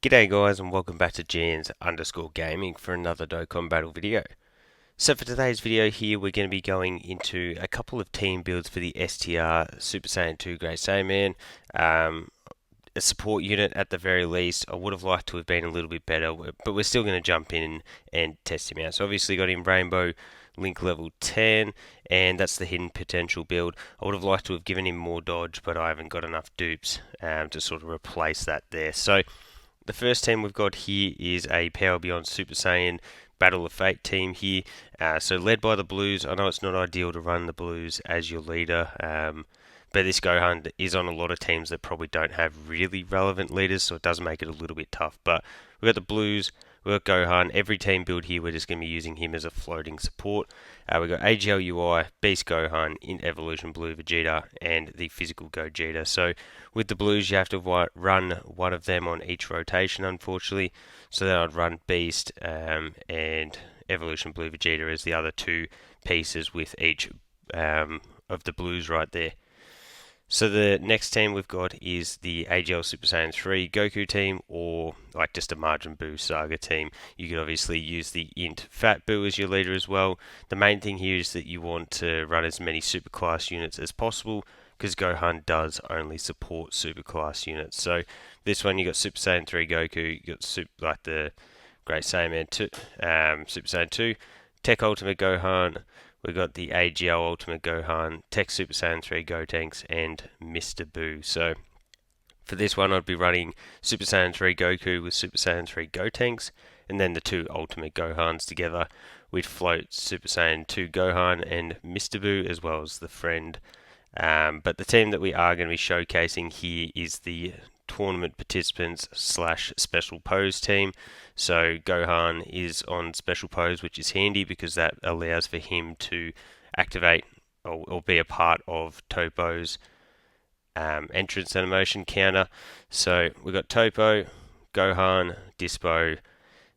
G'day guys and welcome back to Jans_Gaming for another Dokkan battle video. So for today's video here we're going to be going into a couple of team builds for the STR Super Saiyan 2 Great Saiyaman. A support unit at the very least. I would have liked to have been a little bit better, but we're still going to jump in and test him out. So obviously got him Rainbow Link level 10, and that's the hidden potential build. I would have liked to have given him more dodge, but I haven't got enough dupes to sort of replace that there. So the first team we've got here is a Power Beyond Super Saiyan Battle of Fate team here. So led by the Blues. I know it's not ideal to run the Blues as your leader, but this Gohan is on a lot of teams that probably don't have really relevant leaders, so it does make it a little bit tough. But we've got the Blues, we've got Gohan. Every team build here, we're just going to be using him as a floating support. We've got AGL UI, Beast Gohan, in Evolution Blue Vegeta, and the Physical Gogeta. So with the Blues, you have to run one of them on each rotation, unfortunately. So then I'd run Beast and Evolution Blue Vegeta as the other two pieces with each of the Blues right there. So the next team we've got is the AGL Super Saiyan 3 Goku team, or like just a Majin Buu Saga team. You could obviously use the Int Fat Buu as your leader as well. The main thing here is that you want to run as many superclass units as possible, because Gohan does only support superclass units. So this one you got Super Saiyan 3 Goku, you got like the Great Saiyaman 2, Super Saiyan 2, Tech Ultimate Gohan. We've got the AGL Ultimate Gohan, Tech Super Saiyan 3 Gotenks, and Mr. Buu. So for this one, I'd be running Super Saiyan 3 Goku with Super Saiyan 3 Gotenks, and then the two Ultimate Gohans together. We'd float Super Saiyan 2 Gohan and Mr. Buu, as well as the friend. But the team that we are going to be showcasing here is the tournament participants / special pose team. So Gohan is on special pose, which is handy because that allows for him to activate or be a part of Topo's entrance animation counter. So we've got Topo, Gohan, Dispo,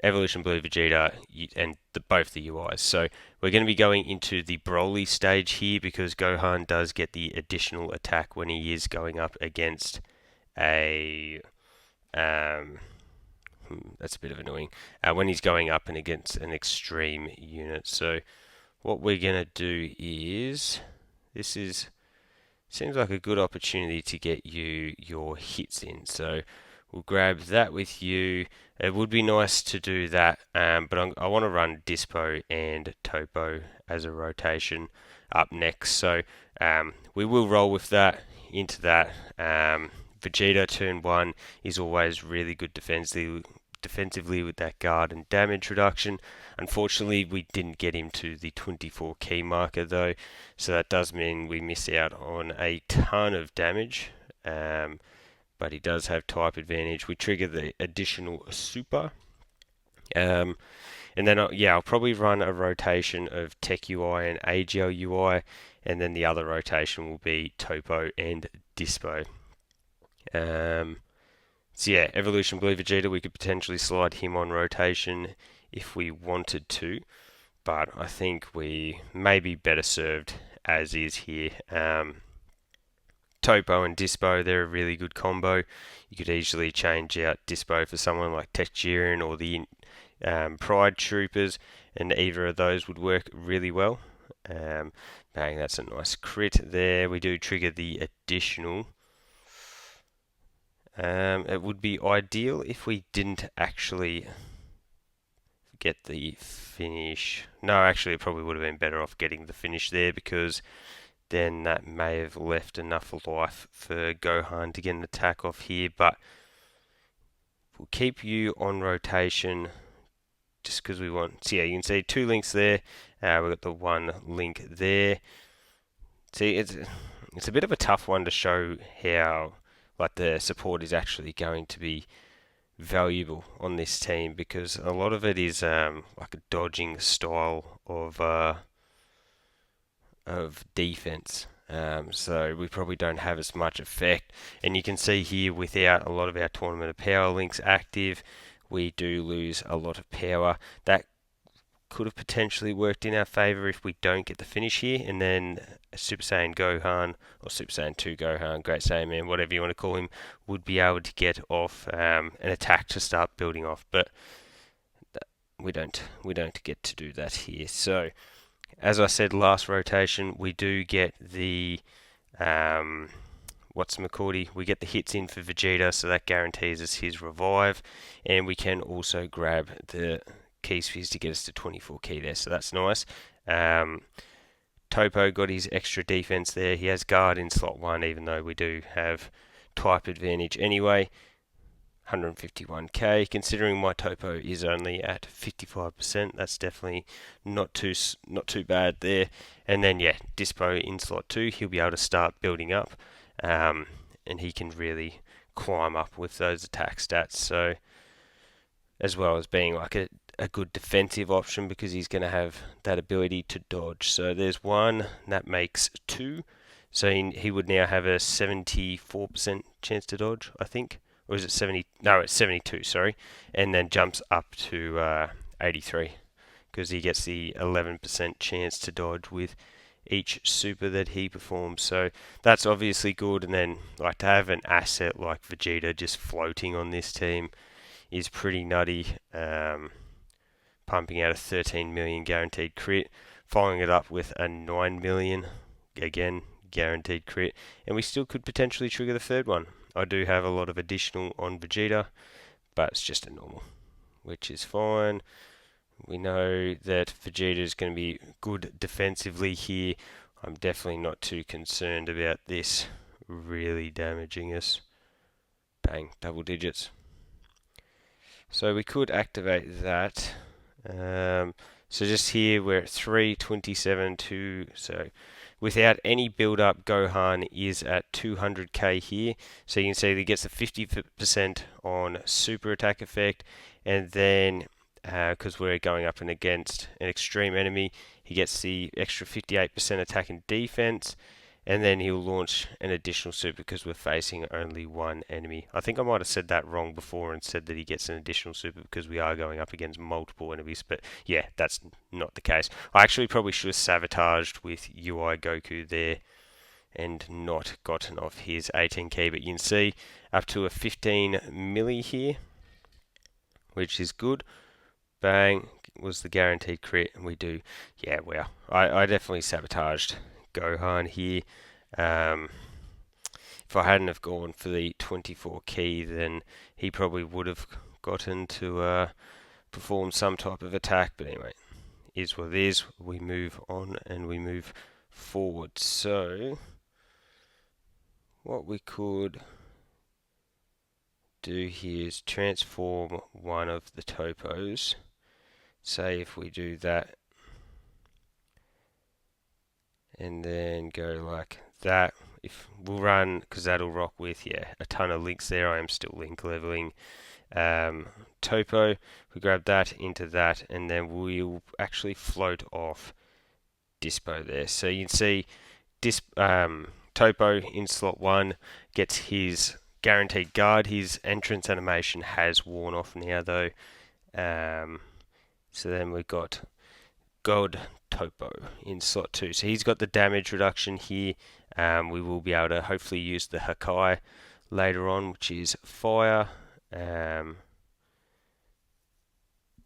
Evolution Blue Vegeta, and both the UIs. So we're going to be going into the Broly stage here because Gohan does get the additional attack when he is going up against a that's a bit of annoying when he's going up and against an extreme unit. So what we're gonna do is, seems like a good opportunity to get you your hits in. So we'll grab that with you. It would be nice to do that, but I want to run Dispo and Topo as a rotation up next. So we will roll with that into that. Vegeta turn 1 is always really good defensively with that guard and damage reduction. Unfortunately, we didn't get him to the 24 key marker though, so that does mean we miss out on a ton of damage. But he does have type advantage. We trigger the additional super. And then I'll probably run a rotation of Tech UI and AGL UI, and then the other rotation will be Topo and Dispo. So yeah, Evolution Blue Vegeta, we could potentially slide him on rotation if we wanted to, but I think we may be better served as is here. Topo and Dispo, they're a really good combo. You could easily change out Dispo for someone like Tech Jiren or the Pride Troopers, and either of those would work really well. Bang, that's a nice crit there. We do trigger the additional. It would be ideal if we didn't actually get the finish. No, actually it probably would have been better off getting the finish there, because then that may have left enough life for Gohan to get an attack off here, but we'll keep you on rotation just because we want. So yeah, you can see 2 links there. We've got the 1 link there. See, it's a bit of a tough one to show how the support is actually going to be valuable on this team, because a lot of it is like a dodging style of defense. So we probably don't have as much effect, and you can see here without a lot of our tournament of power links active, we do lose a lot of power. That could have potentially worked in our favor if we don't get the finish here, and then Super Saiyan Gohan, or Super Saiyan 2 Gohan, Great Saiyaman, whatever you want to call him, would be able to get off an attack to start building off, but we don't get to do that here. So, as I said last rotation, we do get the we get the hits in for Vegeta, so that guarantees us his revive, and we can also grab the key spheres to get us to 24 key there, so that's nice. Topo got his extra defense there. He has guard in slot 1, even though we do have type advantage anyway. 151k. Considering my Topo is only at 55%, that's definitely not too bad there. And then yeah, Dispo in slot 2, he'll be able to start building up, and he can really climb up with those attack stats. So as well as being like a good defensive option, because he's going to have that ability to dodge. So there's 1, that makes 2. So he would now have a 74% chance to dodge, I think. Or is it 70? No, it's 72, sorry. And then jumps up to 83, because he gets the 11% chance to dodge with each super that he performs. So that's obviously good. And then like to have an asset like Vegeta just floating on this team is pretty nutty. Pumping out a 13 million guaranteed crit, following it up with a 9 million, again, guaranteed crit, and we still could potentially trigger the third one. I do have a lot of additional on Vegeta, but it's just a normal, which is fine. We know that Vegeta is going to be good defensively here. I'm definitely not too concerned about this really damaging us. Bang, double digits. So we could activate that. So just here we're at 327 so without any build up, Gohan is at 200k here. So you can see that he gets the 50% on super attack effect, and then because we're going up and against an extreme enemy, he gets the extra 58% attack and defense, and then he'll launch an additional super because we're facing only one enemy. I think I might have said that wrong before and said that he gets an additional super because we are going up against multiple enemies, but yeah, that's not the case. I actually probably should have sabotaged with UI Goku there and not gotten off his 18k, but you can see up to a 15 milli here, which is good. Bang, was the guaranteed crit, and we do, yeah, wow. I definitely sabotaged Gohan here. If I hadn't have gone for the 24 key, then he probably would have gotten to perform some type of attack, but anyway, is what it is. We move on and we move forward. So what we could do here is transform one of the Topos. Say if we do that and then go like that, if we'll run, because that'll rock with, yeah, a ton of links there. I am still link leveling Topo. We grab that into that, and then we'll actually float off Dispo there. So you can see Topo in slot 1 gets his guaranteed guard. His entrance animation has worn off now though. So then we've got God Topo in slot 2. So he's got the damage reduction here. We will be able to hopefully use the Hakai later on, which is fire.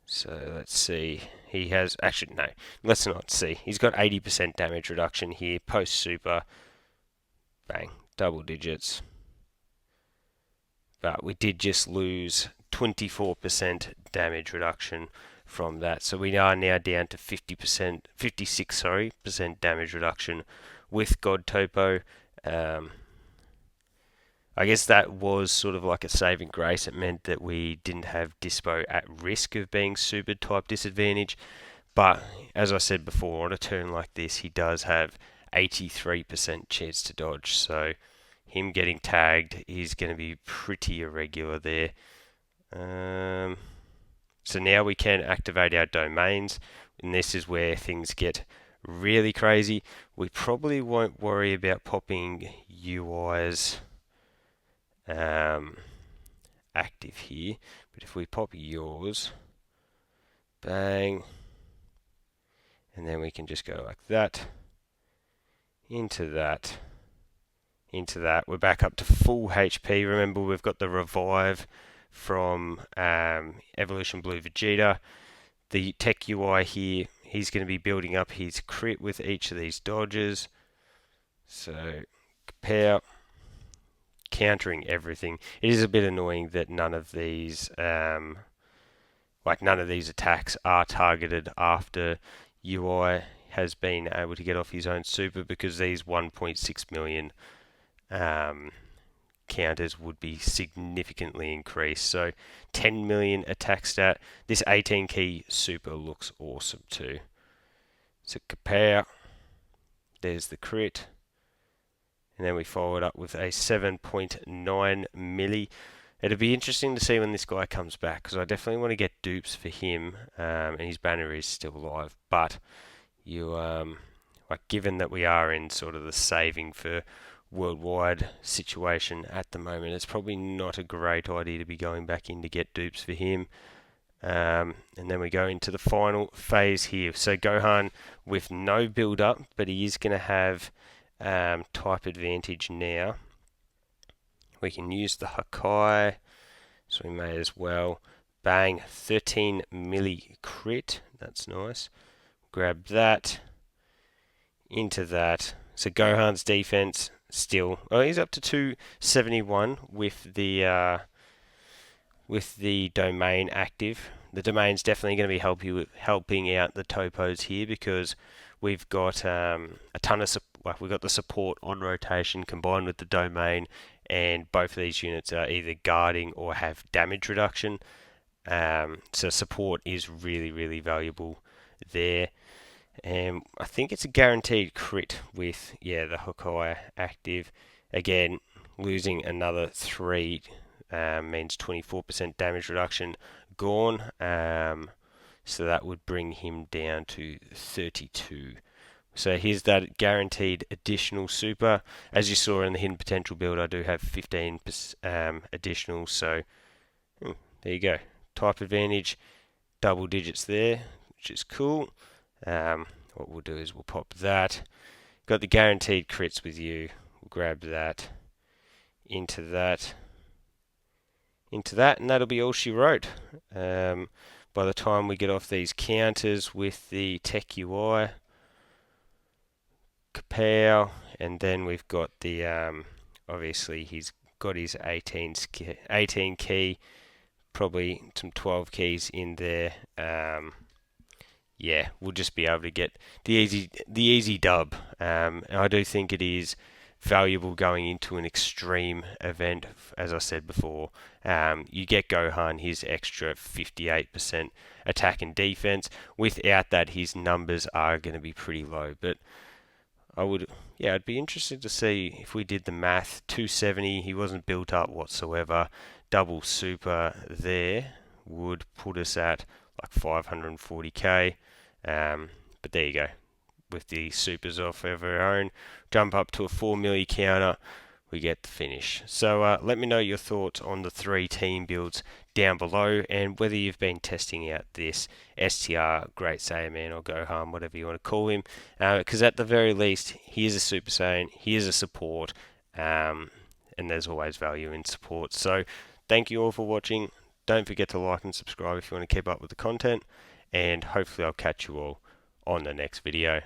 So let's see. He has, actually no, let's not see. He's got 80% damage reduction here, post super. Bang, double digits. But we did just lose 24% damage reduction from that. So we are now down to 56% damage reduction with God Topo. I guess that was sort of like a saving grace. It meant that we didn't have Dispo at risk of being super type disadvantage. But as I said before, on a turn like this, he does have 83% chance to dodge. So him getting tagged is going to be pretty irregular there. So now we can activate our domains, and this is where things get really crazy. We probably won't worry about popping UIs active here, but if we pop yours, bang, And then we can just go like that, into that, into that. We're back up to full HP. Remember, we've got the revive from Evolution Blue Vegeta. The Tech UI here, he's going to be building up his crit with each of these dodges. So, compare, countering everything. It is a bit annoying that none of these, none of these attacks are targeted after UI has been able to get off his own super, because these 1.6 million counters would be significantly increased. So 10 million attack stat. This 18 key super looks awesome too. So compare. There's the crit. And then we follow it up with a 7.9 milli. It'll be interesting to see when this guy comes back, because I definitely want to get dupes for him, and his banner is still alive. But you, given that we are in sort of the saving for worldwide situation at the moment, it's probably not a great idea to be going back in to get dupes for him. And then we go into the final phase here. So Gohan with no build up, but he is going to have type advantage now. We can use the Hakai, so we may as well. Bang, 13 milli crit. That's nice. Grab that. Into that. So Gohan's defense still. Oh, he's up to 271 with the domain active. The domain's definitely going to be helping out the topos here, because we've got a ton of we've got the support on rotation combined with the domain, and both of these units are either guarding or have damage reduction. So support is really, really valuable there. And I think it's a guaranteed crit with, the Hakai active. Again, losing another 3 means 24% damage reduction gone. So that would bring him down to 32. So here's that guaranteed additional super. As you saw in the hidden potential build, I do have 15 additional. So there you go. Type advantage, double digits there, which is cool. What we'll do is we'll pop that. Got the guaranteed crits with you. We'll grab that, into that, and that'll be all she wrote. By the time we get off these counters with the Tech UI, Kapow, and then we've got the, obviously he's got his 18 key, probably some 12 keys in there. We'll just be able to get the easy dub. And I do think it is valuable going into an extreme event. As I said before, you get Gohan his extra 58% attack and defense. Without that, his numbers are going to be pretty low. But I'd be interested to see if we did the math. 270, he wasn't built up whatsoever. Double super there would put us at like 540k. But there you go. With the supers off of our own, jump up to a 4 milli counter, we get the finish. So let me know your thoughts on the 3 team builds down below, and whether you've been testing out this STR Great Saiyaman or Gohan, whatever you want to call him, because at the very least, he is a Super Saiyan, he is a support, and there's always value in support. So thank you all for watching. Don't forget to like and subscribe if you want to keep up with the content, and hopefully I'll catch you all on the next video.